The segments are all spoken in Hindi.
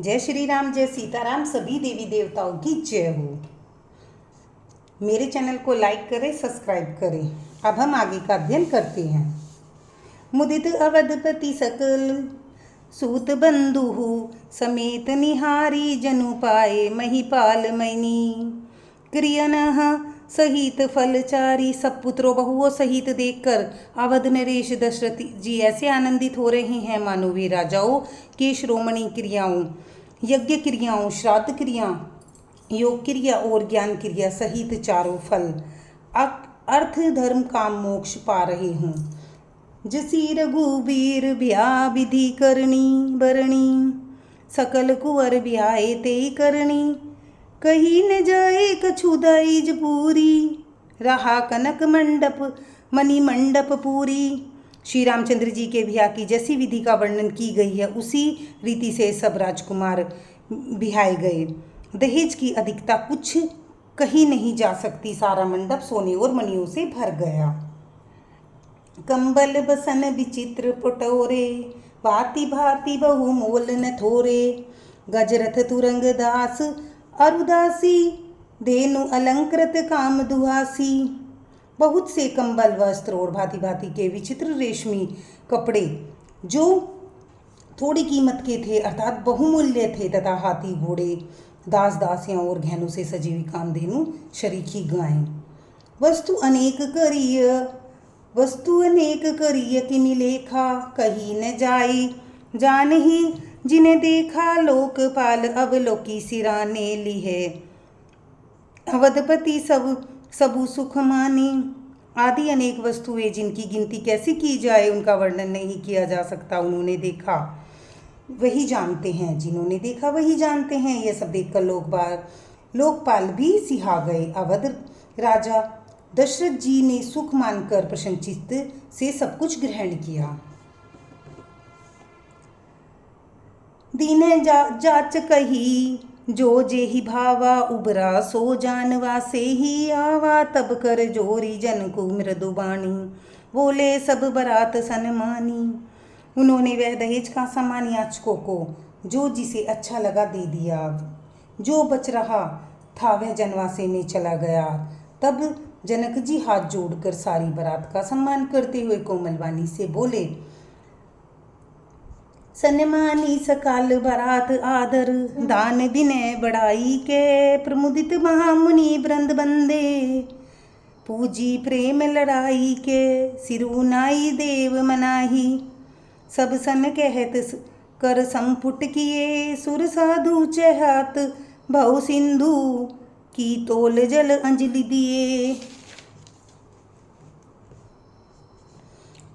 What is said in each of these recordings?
जय श्री राम, जय सीताराम, सभी देवी देवताओं की जय हो। मेरे चैनल को लाइक करें, सब्सक्राइब करें। अब हम आगे का अध्ययन करते हैं। मुदित अवधपति सकल सूत बंधु समेत निहारी जनु पाए महिपाल मैनी क्रियनः सहित फलचारी। सब पुत्रों बहुओं सहित देखकर अवध नरेश दशरथ जी ऐसे आनंदित हो रहे हैं मानो वे राजाओं के श्रोमणी क्रियाओं, यज्ञ क्रियाओं, श्राद्ध क्रिया, योग क्रिया और ज्ञान क्रिया सहित चारों फल अर्थ धर्म काम मोक्ष पा रहे हों। जसी रघुबीर ब्या विधि करनी बरणी सकल कुंवर ब्याए ते करनी कहीं न जाए कछु दाइज पूरी रहा कनक मंडप मणि मंडप पूरी। श्री रामचंद्र जी के ब्याह की जैसी विधि का वर्णन की गई है उसी रीति से सब राजकुमार ब्याहे गए। दहेज की अधिकता कुछ कहीं नहीं जा सकती, सारा मंडप सोने और मणियों से भर गया। कंबल बसन विचित्र पटोरे भांति भांति बहु मोल न थोरे गजरथ तुरंग दास अरुदासी धेनु अलंकृत काम दुहासी। बहुत से कंबल, वस्त्र और भांति भांति के विचित्र रेशमी कपड़े जो थोड़ी कीमत के थे अर्थात बहुमूल्य थे तथा हाथी घोड़े दास दासियां और गहनों से सजी हुई कामधेनु शरीकी गायें। वस्तु अनेक करिय किमि लेखा कहीं न जाई जान ही जिन्हें देखा लोकपाल अवलोकी सिराने ली है। अवधपति सबु सुख मानी। आदि अनेक वस्तुएं जिनकी गिनती कैसे की जाए उनका वर्णन नहीं किया जा सकता। उन्होंने देखा वही जानते हैं, जिन्होंने देखा वही जानते हैं। यह सब देखकर लोकपाल भी सिहा गए। अवध राजा दशरथ जी ने सुख मानकर प्रसन्नचित्त से सब कुछ ग्रहण किया। दीन जाच कही जो जेहि भावा उबरा सो जानवा से ही आवा तब कर जोरी जन को मृदुबाणी बोले सब बरात सन्मानी। उन्होंने वह दहेज का सामान याचकों को जो जिसे अच्छा लगा दे दिया। जो बच रहा था वह जनवासे में चला गया। तब जनक जी हाथ जोड़कर सारी बारात का सम्मान करते हुए कोमलवाणी से बोले, सन्मानी सकाल बारात आदर दान विनय बड़ाई के प्रमुदित महामुनि वृंद बंदे पूजी प्रेम लड़ाई के सिरुनाई देव मनाही। सब सन कहत कर संपुट किए सुर साधु चहत भव सिंधु की तोल जल अंजलि दिए।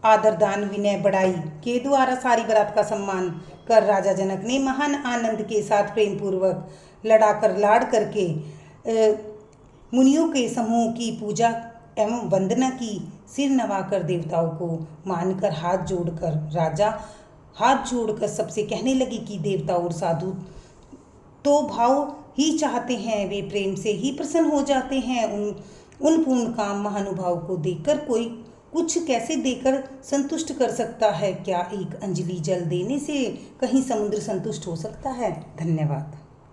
आदर दान विनय बढ़ाई के द्वारा सारी बारात का सम्मान कर राजा जनक ने महान आनंद के साथ प्रेम पूर्वक लड़ाकर लाड़ करके मुनियों के समूह की पूजा एवं वंदना की। सिर नवाकर देवताओं को मानकर हाथ जोड़कर सबसे कहने लगी कि देवता और साधु तो भाव ही चाहते हैं, वे प्रेम से ही प्रसन्न हो जाते हैं। उन पूर्ण काम महानुभाव को देखकर कोई कुछ कैसे देकर संतुष्ट कर सकता है? क्या एक अंजलि जल देने से कहीं समुद्र संतुष्ट हो सकता है? धन्यवाद।